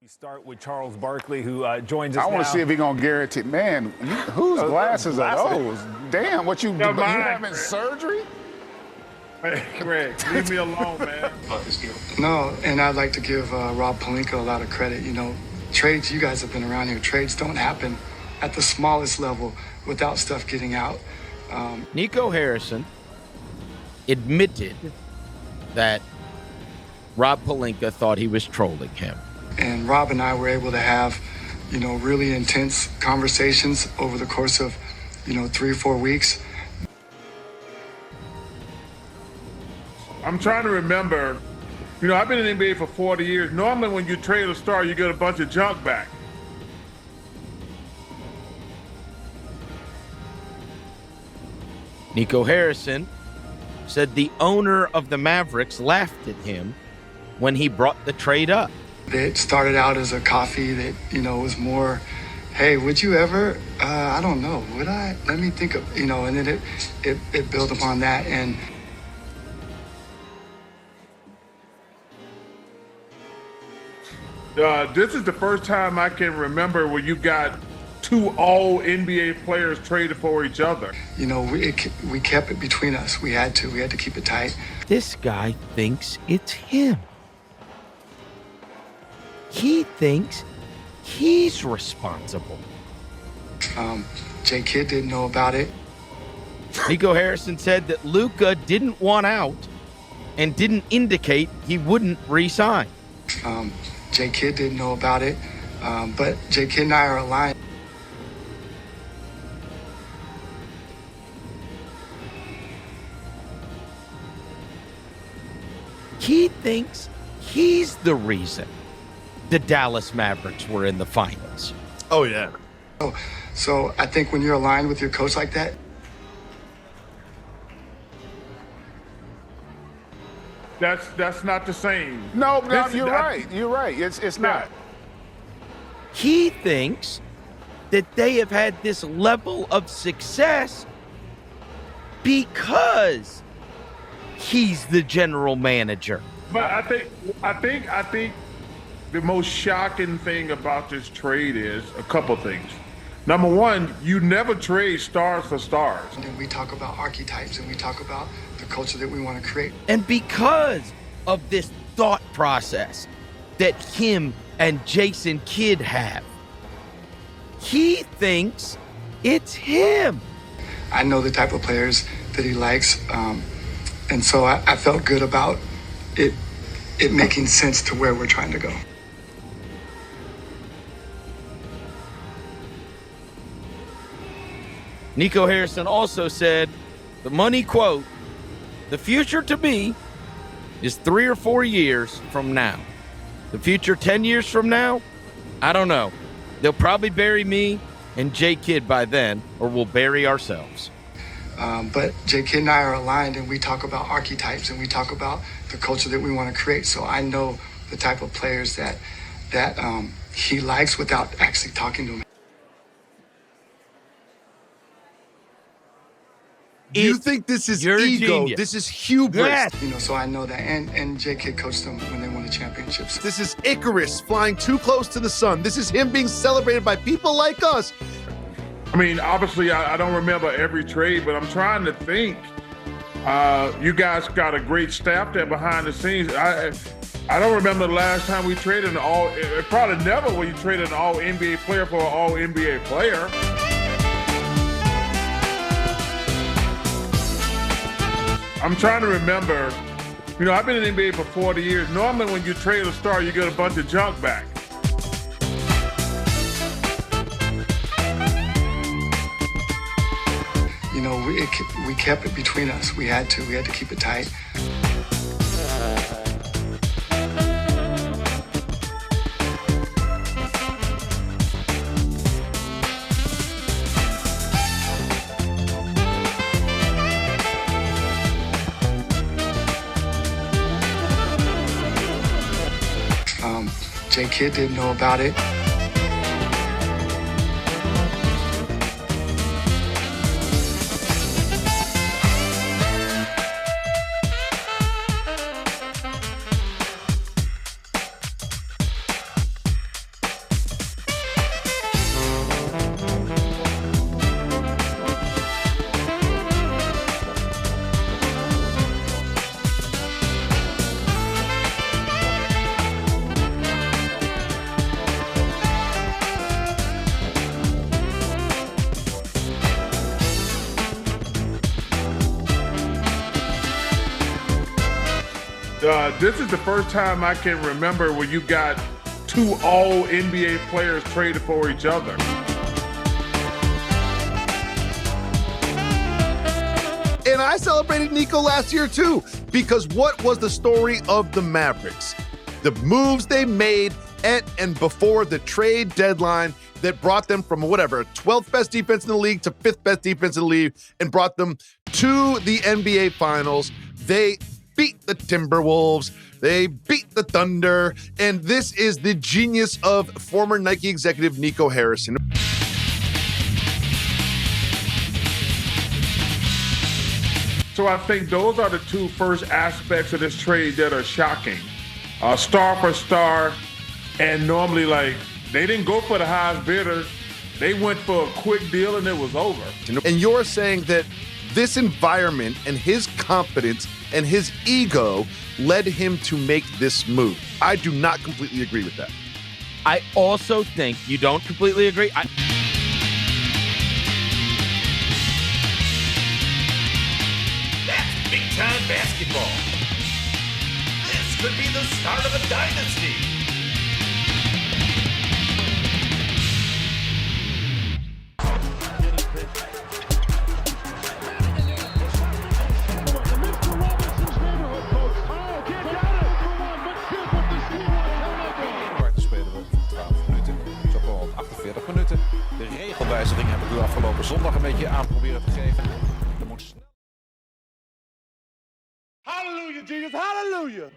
We start with Charles Barkley, who joins us I now. want to see if he's going to guarantee. Man, whose glasses are those? Damn, what you having surgery? Hey, Greg, leave me alone, man. No, and I'd like to give Rob Pelinka a lot of credit. You know, trades, you guys have been around here, trades don't happen at the smallest level without stuff getting out. Nico Harrison admitted that Rob Pelinka thought he was trolling him. And Rob and I were able to have, you know, really intense conversations over the course of, 3 or 4 weeks. I'm trying to remember, I've been in the NBA for 40 years. Normally when you trade a star, you get a bunch of junk back. Nico Harrison said the owner of the Mavericks laughed at him when he brought the trade up. It started out as a coffee that, was more, hey, would you ever, I don't know, would I? Let me think of, and then it built upon that. And this is the first time I can remember where you got two all NBA players traded for each other. We kept it between us. We had to keep it tight. This guy thinks it's him. He thinks he's responsible. J. Kidd didn't know about it. Nico Harrison said that Luka didn't want out and didn't indicate he wouldn't re-sign. J. Kidd didn't know about it, but J. Kidd and I are aligned. He thinks he's the reason the Dallas Mavericks were in the finals. Oh, yeah. So I think when you're aligned with your coach like that, that's not the same. No, you're right. You're right. It's not. He thinks that they have had this level of success because he's the general manager. But I think the most shocking thing about this trade is a couple things. Number one, you never trade stars for stars. And then we talk about archetypes and we talk about the culture that we want to create. And because of this thought process that him and Jason Kidd have, he thinks it's him. I know the type of players that he likes, and so I felt good about it making sense to where we're trying to go. Nico Harrison also said, the money quote, the future to me is 3 or 4 years from now. The future 10 years from now, I don't know. They'll probably bury me and J. Kidd by then, or we'll bury ourselves. But J. Kidd and I are aligned, and we talk about archetypes, and we talk about the culture that we want to create. So I know the type of players that he likes without actually talking to him. You think this is You're ego? genius. This is hubris. Yes. So I know that, and J. Kidd coached them when they won the championships. This is Icarus flying too close to the sun. This is him being celebrated by people like us. I mean, obviously, I don't remember every trade, but I'm trying to think. You guys got a great staff there behind the scenes. I don't remember the last time we traded an all. Probably never when you traded an all NBA player for an all NBA player. I'm trying to remember. I've been in the NBA for 40 years. Normally, when you trade a star, you get a bunch of junk back. We kept it between us. We had to keep it tight. J. Kidd didn't know about it. this is the first time I can remember where you got two all-NBA players traded for each other. And I celebrated Nico last year too, because what was the story of the Mavericks? The moves they made at and before the trade deadline that brought them from 12th best defense in the league to 5th best defense in the league and brought them to the NBA Finals. They beat the Timberwolves. They beat the Thunder. And this is the genius of former Nike executive Nico Harrison. So I think those are the two first aspects of this trade that are shocking. Star for star, and normally they didn't go for the highest bidder. They went for a quick deal and it was over. And you're saying that this environment and his confidence and his ego led him to make this move. I do not completely agree with that. I also think you don't completely agree. That's big-time basketball. This could be the start of a dynasty. De regelwijziging heb ik u afgelopen zondag een beetje aan proberen te geven. Er moet snel... Hallelujah, Jesus, hallelujah.